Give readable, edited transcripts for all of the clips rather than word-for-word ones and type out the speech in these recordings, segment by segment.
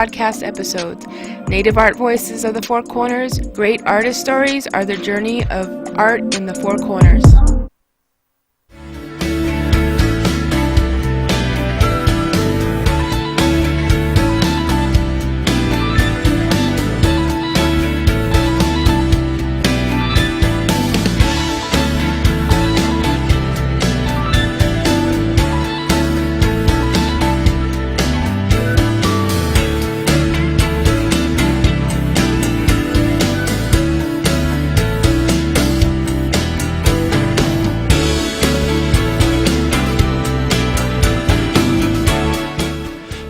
podcast episodes. Native Art Voices of the Four Corners, great artist stories are the journey of art in the Four Corners.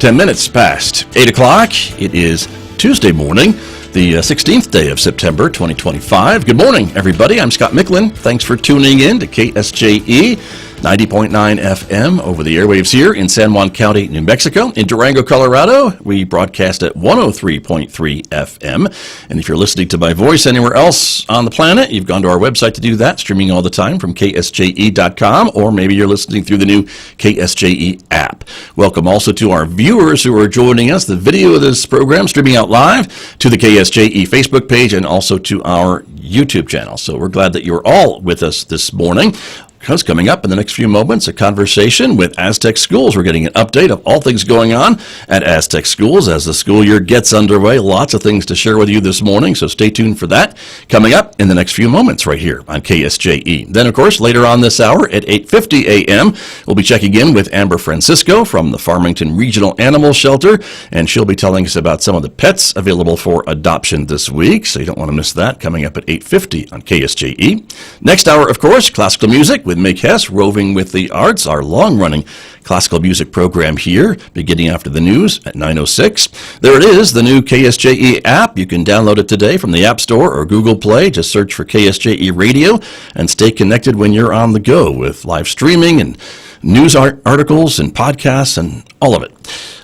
10 minutes past 8 o'clock. It is Tuesday morning, the 16th day of September 2025. Good morning, everybody. I'm Scott Micklin. Thanks for tuning in to KSJE 90.9 FM over the airwaves here in San Juan County, New Mexico. In Durango, Colorado, we broadcast at 103.3 FM. And if you're listening to my voice anywhere else on the planet, you've gone to our website to do that, streaming all the time from KSJE.com, or maybe you're listening through the new KSJE app. Welcome also to our viewers who are joining us. The video of this program streaming out live to the KSJE Facebook page and also to our YouTube channel. So we're glad that you're all with us this morning. Because coming up in the next few moments, a conversation with Aztec Schools. We're getting an update of all things going on at Aztec Schools as the school year gets underway. Lots of things to share with you this morning, so stay tuned for that. Coming up in the next few moments right here on KSJE. Then, of course, later on this hour at 8:50 a.m., we'll be checking in with Amber Francisco from the Farmington Regional Animal Shelter, and she'll be telling us about some of the pets available for adoption this week, so you don't want to miss that, coming up at 8:50 on KSJE. Next hour, of course, classical music with Mick Hess, Roving with the Arts, our long-running classical music program here, beginning after the news at 9:06. There it is, the new KSJE app. You can download it today from the App Store or Google Play. Just search for KSJE Radio and stay connected when you're on the go with live streaming and news articles and podcasts and all of it.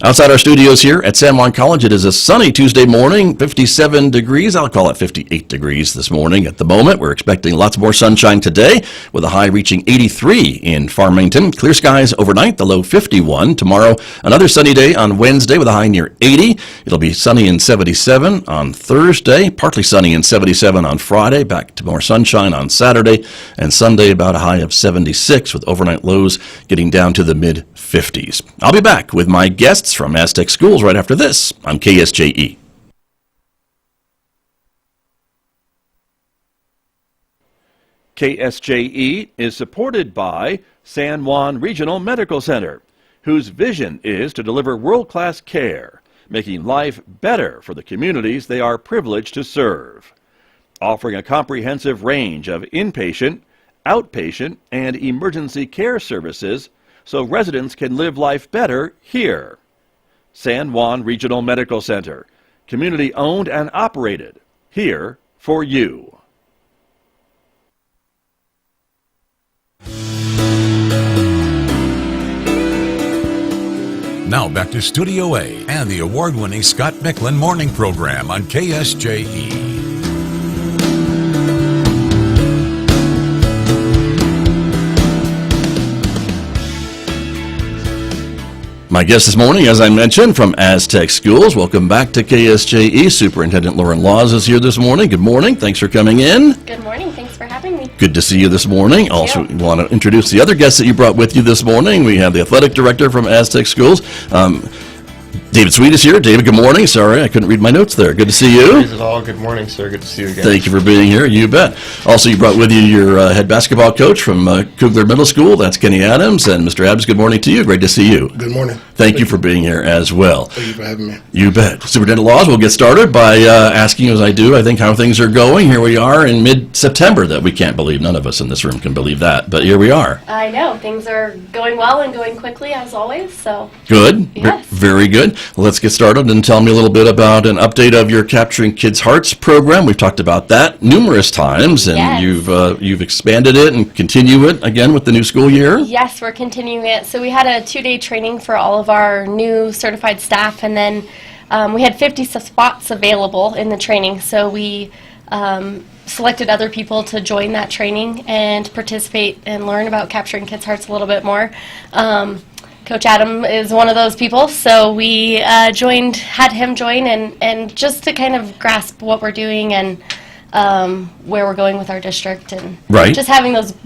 Outside our studios here at San Juan College, it is a sunny Tuesday morning, 57 degrees. I'll call it 58 degrees this morning at the moment. We're expecting lots more sunshine today with a high reaching 83 in Farmington. Clear skies overnight, the low 51. Tomorrow, another sunny day on Wednesday with a high near 80. It'll be sunny and 77 on Thursday, partly sunny and 77 on Friday, back to more sunshine on Saturday, and Sunday about a high of 76 with overnight lows getting down to the mid-50s. I'll be back with my guests from Aztec Schools right after this on KSJE. KSJE is supported by San Juan Regional Medical Center, whose vision is to deliver world-class care, making life better for the communities they are privileged to serve. Offering a comprehensive range of inpatient, outpatient, and emergency care services so residents can live life better here. San Juan Regional Medical Center, community owned and operated, here for you. Now back to Studio A and the award-winning Scott Micklin Morning Program on KSJE. My guest this morning, as I mentioned, from Aztec Schools. Welcome back to KSJE. Superintendent Lauren Laws is here this morning. Good morning. Thanks for coming in. Good morning. Thanks for having me. Good to see you this morning. Also, we want to introduce the other guests that you brought with you this morning. We have the athletic director from Aztec Schools, David Sweet is here. David, good morning. Sorry, I couldn't read my notes there. Good to see you. It all. Good morning, sir. Good to see you again. Thank you for being here. You bet. Also, you brought with you your head basketball coach from Kugler Middle School. That's Kenny Adams. And Mr. Adams, good morning to you. Great to see you. Good morning. Thank you for being here as well. Thank you for having me. You bet. Superintendent Laws, we'll get started by asking, as I do, I think, how things are going. Here we are in mid-September that we can't believe. None of us in this room can believe that. But here we are. I know. Things are going well and going quickly, as always. So good. Yes. Very good. Let's get started and tell me a little bit about an update of your Capturing Kids' Hearts program. We've talked about that numerous times, and Yes. you've expanded it and continue it again with the new school year. Yes, we're continuing it. So we had a 2-day training for all of our new certified staff, and then we had 50 spots available in the training. So we selected other people to join that training and participate and learn about Capturing Kids' Hearts a little bit more. Coach Adam is one of those people, so we had him join, and just to kind of grasp what we're doing and where we're going with our district, and Right. just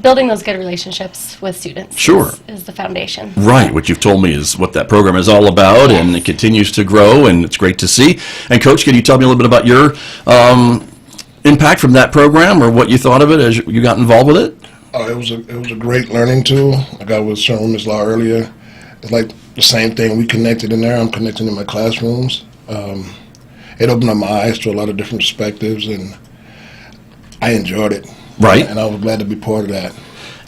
building those good relationships with students. Sure. is the foundation. Right, what you've told me is what that program is all about, and it continues to grow, and it's great to see. And Coach, can you tell me a little bit about your impact from that program, or what you thought of it as you got involved with it? It was a great learning tool. Like I was showing Ms. Law earlier, it's like the same thing. We connected in there. I'm connecting in my classrooms. It opened up my eyes to a lot of different perspectives, and I enjoyed it. Right. And I was glad to be part of that.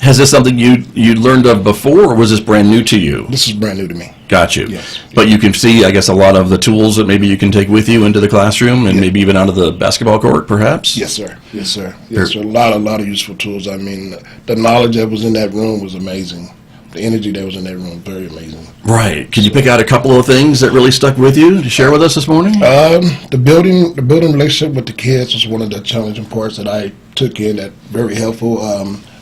Has this something you learned of before, or was this brand new to you? This is brand new to me. Got you. Yes. But you can see, I guess, a lot of the tools that maybe you can take with you into the classroom, and maybe even out of the basketball court, perhaps? Yes, sir. Yes, sir. Yes, sir. A lot of useful tools. I mean, the knowledge that was in that room was amazing. The energy that was in that room, very amazing. Right. Can you pick out a couple of things that really stuck with you to share with us this morning? The building relationship with the kids was one of the challenging parts that I took in. That very helpful.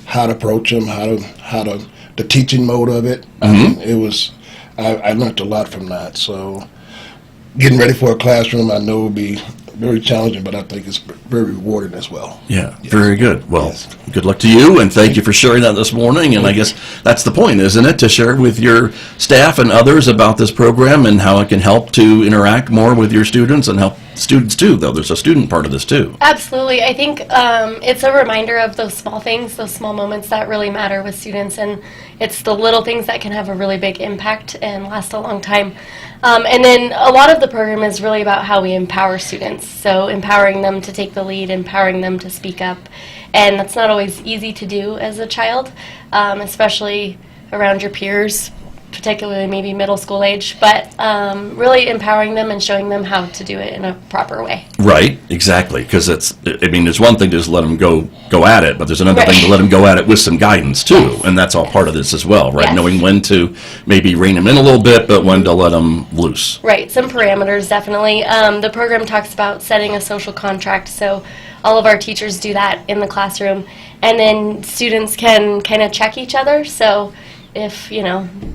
How to approach them, the teaching mode of it. It was. I learned a lot from that. So, getting ready for a classroom, I know will be very challenging, but I think it's very rewarding as well. Yeah, Yes. very good. Well, Yes. good luck to you, and thank you for sharing that this morning. And I guess that's the point, isn't it? To share with your staff and others about this program and how it can help to interact more with your students and help students too, though there's a student part of this too. Absolutely. I think it's a reminder of those small things, those small moments that really matter with students, and it's the little things that can have a really big impact and last a long time. And then a lot of the program is really about how we empower students, so empowering them to take the lead, empowering them to speak up, and that's not always easy to do as a child, especially around your peers, particularly maybe middle school age, but really empowering them and showing them how to do it in a proper way. Right, exactly, because there's one thing to just let them go at it, but there's another Right. thing to let them go at it with some guidance too, and that's all part of this as well, right? Yes. Knowing when to maybe rein them in a little bit, but when to let them loose. Right, some parameters definitely. The program talks about setting a social contract, so all of our teachers do that in the classroom, and then students can kind of check each other. So if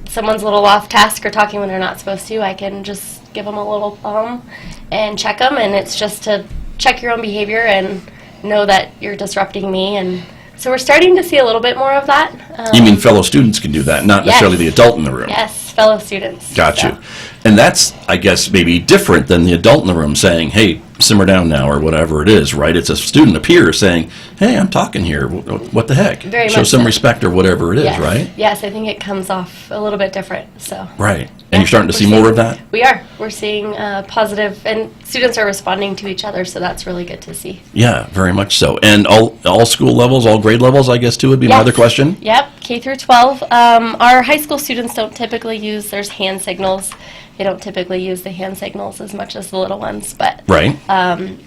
someone's a little off task or talking when they're not supposed to, I can just give them a little thumb and check them, and it's just to check your own behavior and know that you're disrupting me. And so we're starting to see a little bit more of that. You mean fellow students can do that, not Yes. necessarily the adult in the room? Yes, fellow students. Got So- you. And that's, I guess, maybe different than the adult in the room saying, hey, simmer down now, or whatever it is, right? It's a student, a peer, saying, hey, I'm talking here. What the heck? Very Show much some so. respect or whatever it is, Yes. right? Yes, I think it comes off a little bit different. So. Right. And you're starting to We're see more seeing- of that? We are. We're seeing positive, and students are responding to each other, so that's really good to see. Yeah, very much so. And all school levels, all grade levels, I guess, too, would be my Yes. other question? Yep, K through 12. Our high school students don't typically use, there's hand signals. They don't typically use the hand signals as much as the little ones, but Right.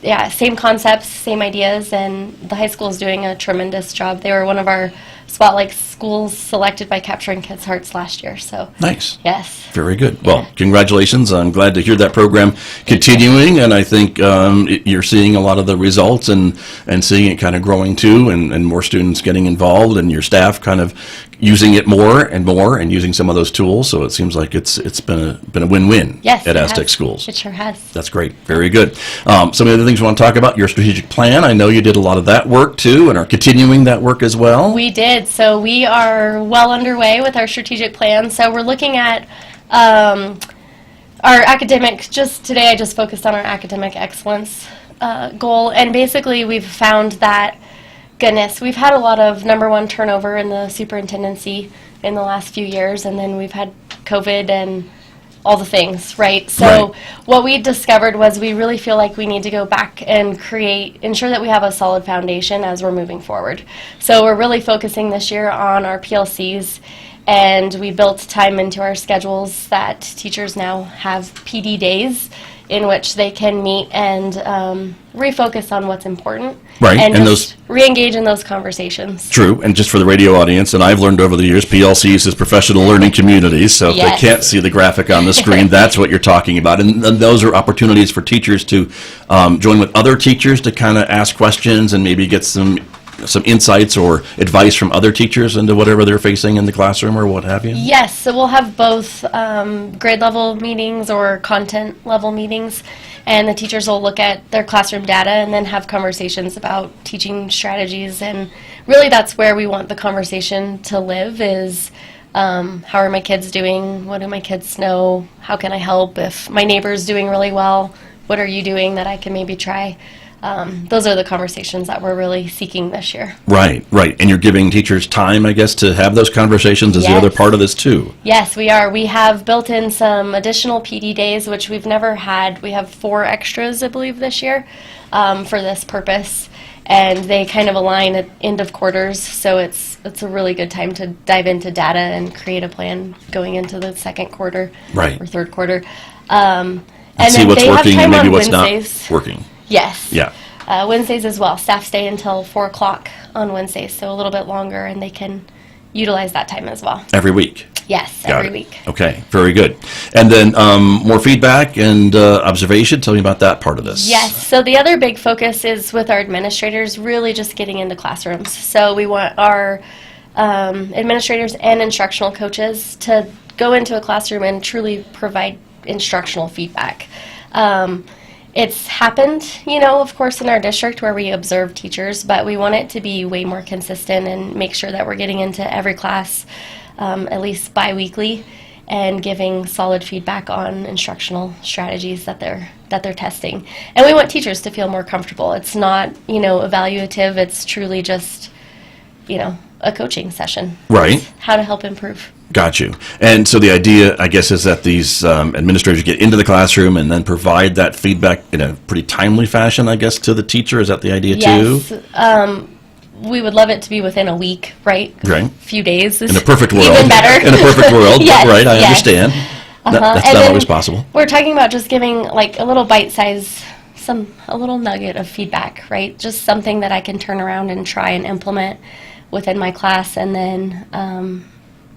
yeah, same concepts, same ideas, and the high school is doing a tremendous job. They were one of our Spotlight schools selected by Capturing Kids' Hearts last year, so Nice. yes. Very good. Well, congratulations. I'm glad to hear that program continuing, and I think you're seeing a lot of the results and seeing it kind of growing too, and more students getting involved, and your staff kind of using it more and using some of those tools. So it seems like it's been a win-win Yes, at it Aztec has. schools. It sure has. That's great. Very good. Some of the other things we want to talk about, your strategic plan. I know you did a lot of that work too, and are continuing that work as well. We did. So we are well underway with our strategic plan. So we're looking at our academic, just today I just focused on our academic excellence goal. And basically we've found that, goodness, we've had a lot of number one turnover in the superintendency in the last few years. And then we've had COVID and all the things, right? So Right. what we discovered was we really feel like we need to go back and ensure that we have a solid foundation as we're moving forward. So we're really focusing this year on our PLCs, and we built time into our schedules that teachers now have PD days in which they can meet and refocus on what's important. Right, And and just re-engage in those conversations. True, and just for the radio audience, and I've learned over the years, PLCs is professional learning communities, so if Yes. they can't see the graphic on the screen, that's what you're talking about. And those are opportunities for teachers to join with other teachers to kind of ask questions and maybe get some some insights or advice from other teachers into whatever they're facing in the classroom or what have you? Yes, so we'll have both grade level meetings or content level meetings, and the teachers will look at their classroom data and then have conversations about teaching strategies. And really that's where we want the conversation to live is how are my kids doing? What do my kids know? How can I help? If my neighbor's doing really well, what are you doing that I can maybe try? Those are the conversations that we're really seeking this year. Right. And you're giving teachers time, I guess, to have those conversations is the other part of this too. Yes, we are. We have built in some additional PD days, which we've never had. We have 4 extras, I believe, this year for this purpose. And they kind of align at end of quarters, so it's a really good time to dive into data and create a plan going into the second quarter or third quarter. And see what's working and maybe what's not working. Yes. Yeah. Wednesdays as well. Staff stay until 4 o'clock on Wednesdays, so a little bit longer, and they can utilize that time as well. Every week? Yes, every week. Okay, very good. And then more feedback and observation. Tell me about that part of this. Yes, so the other big focus is with our administrators really just getting into classrooms. So we want our administrators and instructional coaches to go into a classroom and truly provide instructional feedback. It's happened, of course, in our district where we observe teachers, but we want it to be way more consistent and make sure that we're getting into every class at least bi-weekly and giving solid feedback on instructional strategies that they're testing. And we want teachers to feel more comfortable. It's not, evaluative. It's truly just, a coaching session. Right. How to help improve. Got you. And so the idea, I guess, is that these administrators get into the classroom and then provide that feedback in a pretty timely fashion, I guess, to the teacher. Is that the idea too? Yes. We would love it to be within a week, right? Right. A few days is in a perfect world. even better. In a perfect world, Yes, right? I yes. understand. That's And not then always possible. We're talking about just giving like a little bite size, a little nugget of feedback, right? Just something that I can turn around and try and implement within my class, and then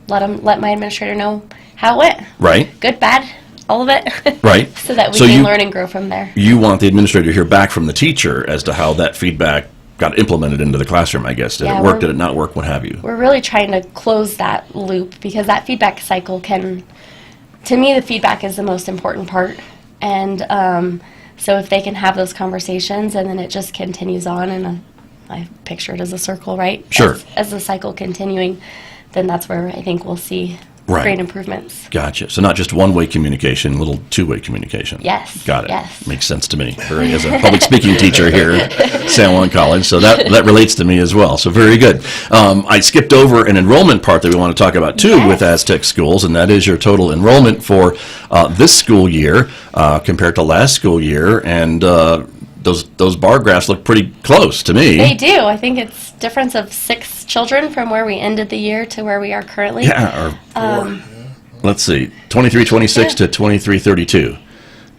let my administrator know how it went. Right. Good, bad, all of it. Right. So that we can learn and grow from there. You want the administrator to hear back from the teacher as to how that feedback got implemented into the classroom, I guess. Did it work? Did it not work? What have you? We're really trying to close that loop because that feedback cycle to me, the feedback is the most important part. And so if they can have those conversations and then it just continues on, and I picture it as a circle, right? Sure. As the cycle continuing, then that's where I think we'll see great improvements. Gotcha. So not just one-way communication, a little two-way communication. Yes. Got it. Yes. Makes sense to me. As a public speaking teacher here at San Juan College, so that relates to me as well. So very good. I skipped over an enrollment part that we want to talk about too with Aztec schools, and that is your total enrollment for this school year compared to last school year, and those bar graphs look pretty close to me. They do. I think it's difference of 6 children from where we ended the year to where we are currently. Yeah, or let's see, 23-26 to 23-32.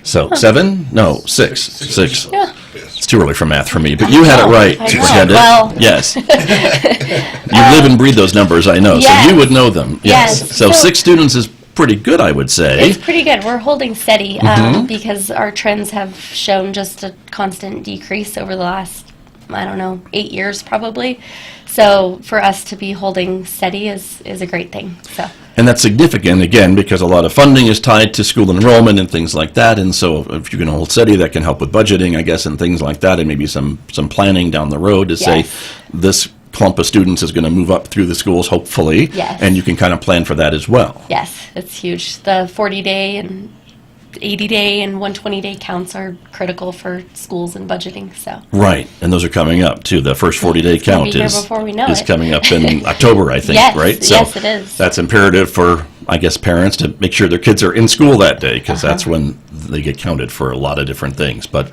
So 7? No, 6. Yeah. It's too early for math for me, but you had it right, Superintendent. Well. Yes. You live and breathe those numbers, I know, so you would know them. Yes. So 6 students is pretty good, I would say. It's pretty good. We're holding steady because our trends have shown just a constant decrease over the last, 8 years probably. So for us to be holding steady is a great thing. So. And that's significant, again, because a lot of funding is tied to school enrollment and things like that. And so if you're going to hold steady, that can help with budgeting, I guess, and things like that, and maybe some planning down the road to say this clump of students is going to move up through the schools, hopefully. Yes. And you can kind of plan for that as well. Yes, it's huge. The 40-day and 80-day and 120-day counts are critical for schools and budgeting. So. Right, and those are coming up too. The first 40-day count is coming up in October, I think, right? So yes, it is. That's imperative for, I guess, parents to make sure their kids are in school that day, because that's when they get counted for a lot of different things. But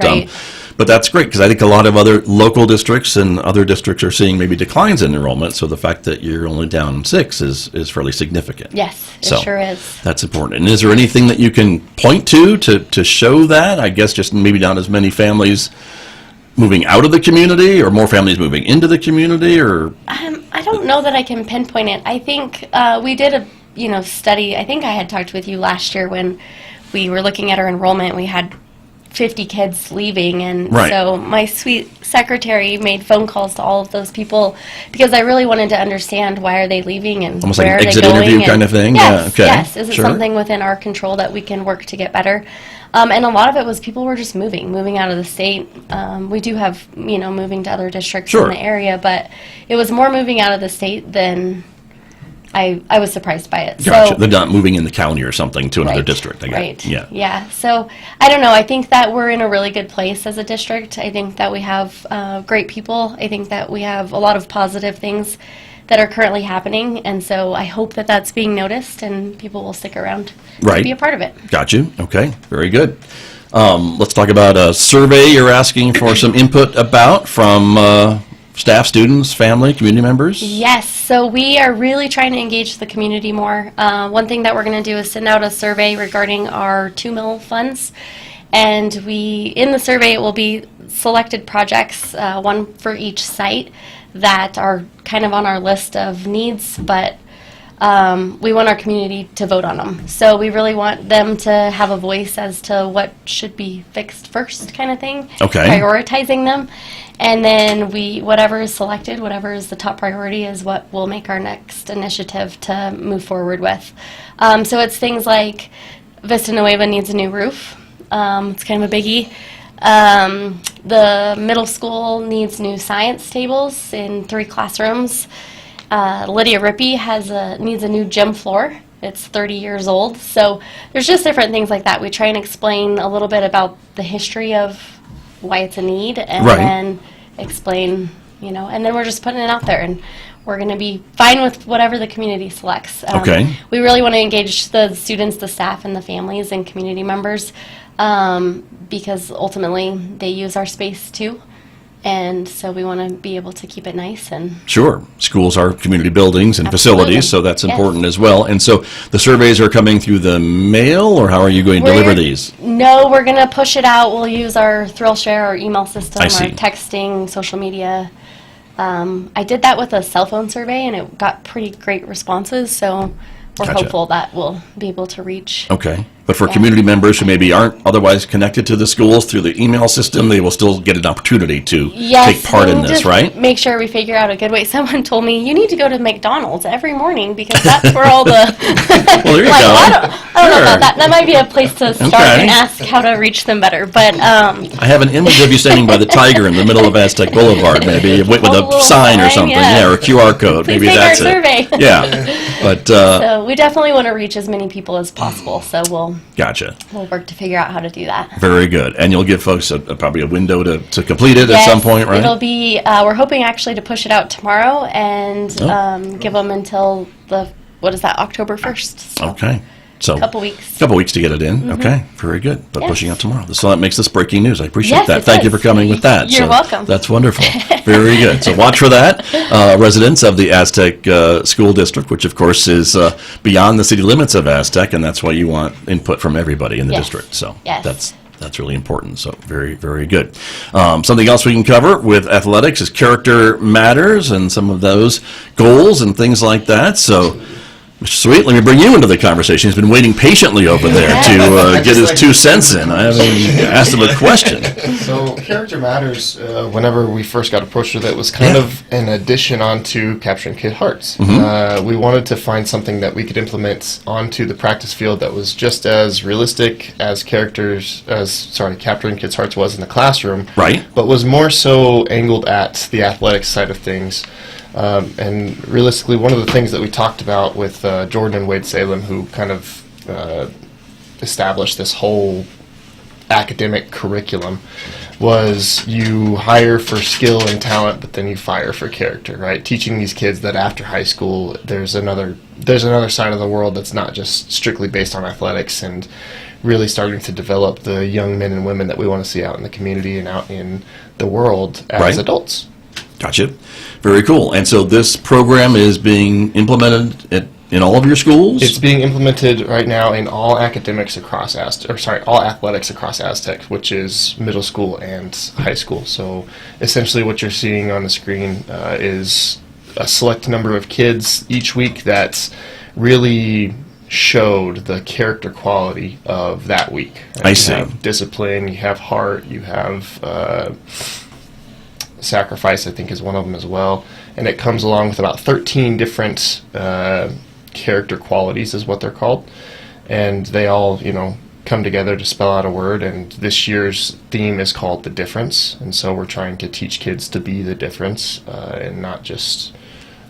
but that's great, because I think a lot of other local districts and other districts are seeing maybe declines in enrollment, so the fact that you're only down 6 is fairly significant. Yes, it sure is. That's important. And is there anything that you can point to show that? I guess just maybe not as many families moving out of the community, or more families moving into the community, or? I don't know that I can pinpoint it. I think we did a study. I think I had talked with you last year when we were looking at our enrollment. We had 50 kids leaving, and Right. so my sweet secretary made phone calls to all of those people because I really wanted to understand why are they leaving and Almost like where an are exit they going. interview and kind of thing? Yes, Yeah, okay. yes. Is it Sure. something within our control that we can work to get better? And a lot of it was people were just moving out of the state. We do have, moving to other districts Sure. in the area, but it was more moving out of the state than I was surprised by it. Gotcha. So, They're not moving in the county or something to another Right, district. I get it. right. Yeah. Yeah. So I don't know. I think that we're in a really good place as a district. I think that we have great people. I think that we have a lot of positive things that are currently happening, and so I hope that that's being noticed and people will stick around Right. to be a part of it. Got you. Okay. Very good. Let's talk about a survey you're asking for some input about from staff, students, family, community members. Yes, so we are really trying to engage the community more. One thing that we're going to do is send out a survey regarding our 2 mil funds, and in the survey it will be selected projects, one for each site, that are kind of on our list of needs, but we want our community to vote on them. So we really want them to have a voice as to what should be fixed first, kind of thing. Okay. Prioritizing them. And then whatever is selected, whatever is the top priority, is what we'll make our next initiative to move forward with. So it's things like Vista Nueva needs a new roof. It's kind of a biggie. The middle school needs new science tables in 3 classrooms. Lydia Rippey needs a new gym floor. It's 30 years old. So there's just different things like that. We try and explain a little bit about the history of why it's a need, and Right. then explain, and then we're just putting it out there, and we're going to be fine with whatever the community selects. Okay. We really want to engage the students, the staff, and the families and community members, because ultimately they use our space too. And so we want to be able to keep it nice and Sure. Schools are community buildings and Absolutely. facilities, so that's Yes. important as well. And so the surveys are coming through the mail, or how are you going to deliver these? No, we're going to push it out. We'll use our ThrillShare, our email system, I our see. texting, social media. I did that with a cell phone survey, and it got pretty great responses, so we're Gotcha. hopeful that we'll be able to reach. Okay. But for Yeah. community members who maybe aren't otherwise connected to the schools through the email system, they will still get an opportunity to take part in and this, just right? Make sure we figure out a good way. Someone told me you need to go to McDonald's every morning because that's where all the. Well, there you Like, go. I don't know Sure. about that. That might be a place to start Okay. and ask how to reach them better. But I have an image of you standing by the tiger in the middle of Aztec Boulevard, maybe with A a little sign or sign, something, yeah. or a QR code. Please Maybe take our that's it. survey. Yeah, but so we definitely want to reach as many people as possible. So we'll gotcha. work to figure out how to do that. Very good. And you'll give folks probably a window to complete it at Yes, some point, right? It'll be. We're hoping actually to push it out tomorrow and Oh. give them until October 1st. So Okay. So couple weeks. Mm-hmm. Couple weeks to get it in. Okay. Very good. But Yes. pushing out tomorrow. So that makes this breaking news. I appreciate Yes, that. it Thank you does. for coming with that. You're So welcome. That's wonderful. Very good. So watch for that. Residents of the Aztec School District, which of course is beyond the city limits of Aztec, and that's why you want input from everybody in the Yes. district. So Yes. that's really important. So very, very good. Something else we can cover with athletics is character matters and some of those goals and things like that. So, Mr. Sweet, let me bring you into the conversation. He's been waiting patiently over there to get his 2 cents in. I haven't even asked him a question. So, Character Matters, whenever we first got approached with it, was kind of an addition onto Capturing Kid Hearts. We wanted to find something that we could implement onto the practice field that was just as realistic as Capturing Kids Hearts was in the classroom, Right. but was more so angled at the athletics side of things. And realistically, one of the things that we talked about with Jordan and Wade Salem, who kind of established this whole academic curriculum, was you hire for skill and talent, but then you fire for character, right? Teaching these kids that after high school, there's another side of the world that's not just strictly based on athletics, and really starting to develop the young men and women that we want to see out in the community and out in the world as Right. adults. Gotcha. Very cool. And so this program is being implemented in all of your schools? It's being implemented right now in all athletics across Aztec, which is middle school and high school. So essentially what you're seeing on the screen is a select number of kids each week that really showed the character quality of that week. I You see. have discipline, you have heart, you have sacrifice, I think is one of them as well. And it comes along with about 13 different character qualities is what they're called. And they all, come together to spell out a word. And this year's theme is called The Difference. And so we're trying to teach kids to be the difference and not just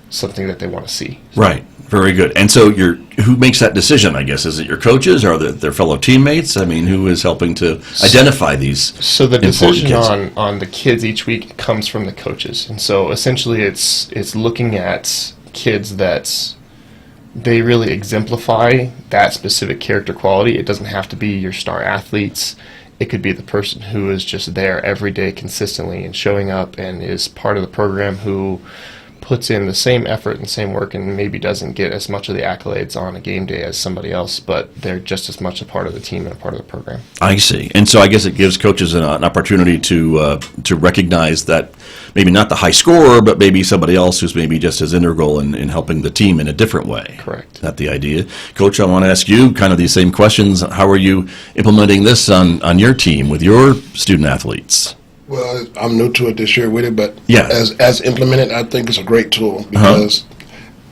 something that they want to see. Right. Very good. And so who makes that decision, I guess? Is it your coaches or their fellow teammates? I mean, who is helping to identify these So the important decision kids? on the kids each week comes from the coaches. And so essentially it's looking at kids that they really exemplify that specific character quality. It doesn't have to be your star athletes. It could be the person who is just there every day consistently and showing up and is part of the program, who puts in the same effort and same work and maybe doesn't get as much of the accolades on a game day as somebody else, but they're just as much a part of the team and a part of the program. I see. And so I guess it gives coaches an opportunity to recognize that maybe not the high scorer, but maybe somebody else who's maybe just as integral in helping the team in a different way. Correct. Is that the idea? Coach, I want to ask you kind of these same questions. How are you implementing this on your team with your student athletes? Well, I'm new to it this year with it, but Yeah. as implemented, I think it's a great tool because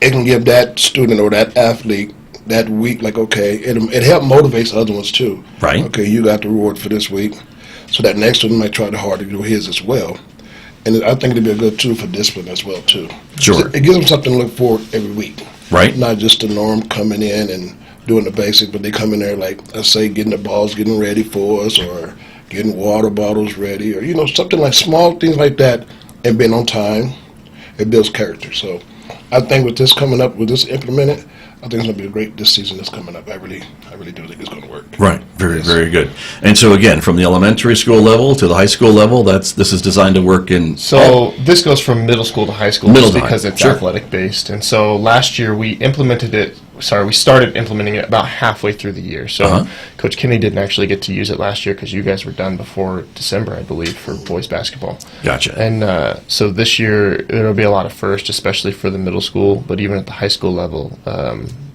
it can give that student or that athlete that week, like, okay, it helps motivates other ones too. Right. Okay, you got the reward for this week, so that next one might try hard to do his as well. And I think it'd be a good tool for discipline as well too. Sure. It gives them something to look for every week. Right. Not just the norm coming in and doing the basic, but they come in there like, let's say, getting the balls getting ready for us, or getting water bottles ready, or something like small things like that, and being on time. It builds character. So I think with this coming up, with this implemented, I think it's going to be a great this season that's coming up. I really do think it's going to work. Right. Very, very good. And so again, from the elementary school level to the high school level, this is designed to work in. So this goes from middle school to high school Middle just to high, because it's sure. athletic based. And so last year we started implementing it about halfway through the year. So Coach Kinney didn't actually get to use it last year because you guys were done before December, I believe, for boys basketball. Gotcha. And so this year it'll be a lot of first, especially for the middle school, but even at the high school level.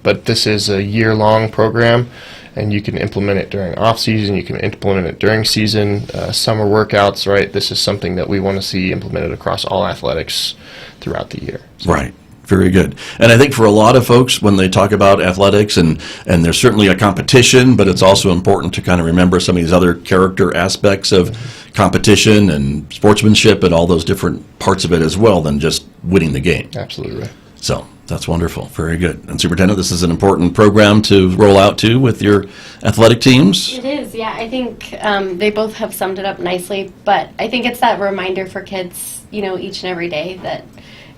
But this is a year-long program, and you can implement it during off-season, you can implement it during season, summer workouts, right? This is something that we want to see implemented across all athletics throughout the year. So. Right. Very good. And I think for a lot of folks, when they talk about athletics, and there's certainly a competition, but it's also important to kind of remember some of these other character aspects of competition and sportsmanship and all those different parts of it as well than just winning the game. Absolutely. So that's wonderful. Very good. And Superintendent, this is an important program to roll out to with your athletic teams. It is, yeah. I think they both have summed it up nicely, but I think it's that reminder for kids, each and every day that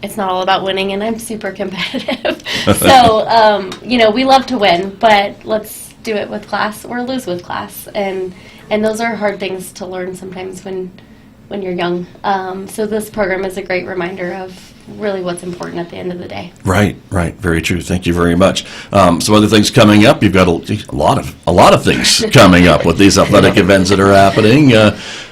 it's not all about winning, and I'm super competitive. So, we love to win, but let's do it with class or lose with class. And those are hard things to learn sometimes when you're young. So this program is a great reminder of really what's important at the end of the day. Right. Very true. Thank you very much. Some other things coming up. You've got a lot of things coming up with these athletic events that are happening.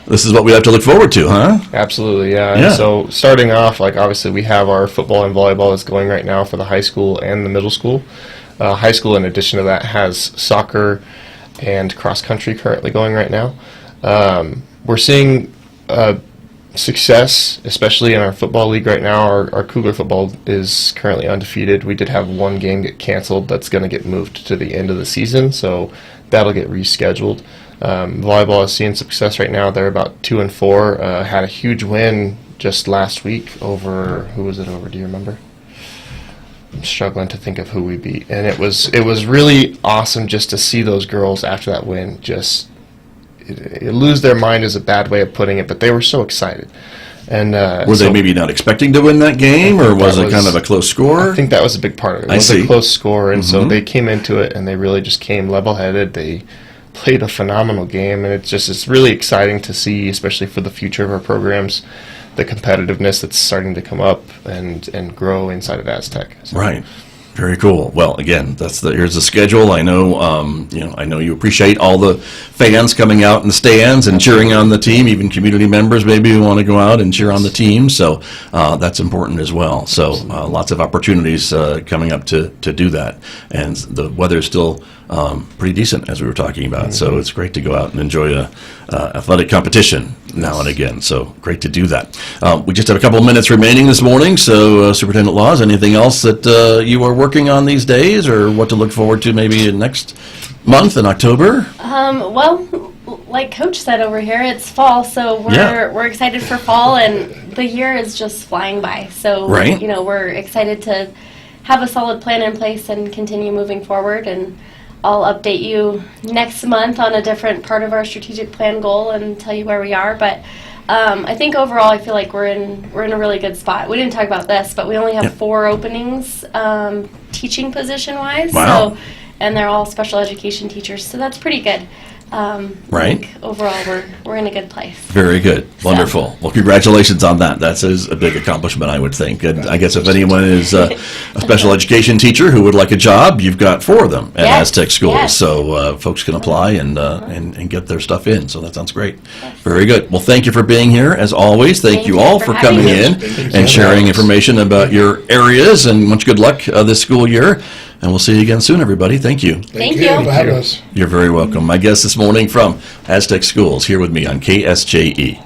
This is what we have to look forward to, huh? Absolutely, yeah. Yeah. And so starting off, obviously we have our football and volleyball that's going right now for the high school and the middle school. High school, in addition to that, has soccer and cross country currently going right now. We're seeing success, especially in our football league right now. Our Cougar football is currently undefeated. We did have one game get canceled that's going to get moved to the end of the season, so that'll get rescheduled. Volleyball is seeing success right now. They're about 2-4. Had a huge win just last week over, who was it over? Do you remember? I'm struggling to think of who we beat, and it was really awesome just to see those girls after that win just lose their mind is a bad way of putting it, but they were so excited. And Were they maybe not expecting to win that game, or was it kind of a close score? I think that was a big part of it. It was a close score, and so they came into it and they really just came level-headed. They played a phenomenal game, and it's really exciting to see, especially for the future of our programs, the competitiveness that's starting to come up and grow inside of Aztec. So. Right. Very cool. Well, again, here's the schedule. I know, I know you appreciate all the fans coming out in the stands and cheering on the team, even community members maybe who want to go out and cheer on the team. So that's important as well. So lots of opportunities coming up to do that. And the weather's still pretty decent, as we were talking about. So it's great to go out and enjoy a athletic competition now and again. So great to do that. We just have a couple of minutes remaining this morning. So Superintendent Laws, anything else that you are working on these days, or what to look forward to maybe next month in October? Well, like Coach said over here, it's fall, so we're excited for fall, and the year is just flying by. So Right. We're excited to have a solid plan in place and continue moving forward. And I'll update you next month on a different part of our strategic plan goal and tell you where we are. But I think overall, I feel like we're in a really good spot. We didn't talk about this, but we only have 4 openings, teaching position wise. Wow. So, and they're all special education teachers, so that's pretty good. I Right. think overall, we're in a good place. Very good. Wonderful. Well, congratulations on that. That's a big accomplishment, I would think. And I guess if anyone is a special education teacher who would like a job, you've got 4 of them at Yes, Aztec schools. yes. So folks can apply and get their stuff in. So that sounds great. Very good. Well, thank you for being here, as always. Thank you all for having coming me. in and sharing information about your areas. And much good luck this school year. And we'll see you again soon, everybody. Thank you. Thank you. for having us. You're very welcome. My guest this morning from Aztec Schools here with me on KSJE.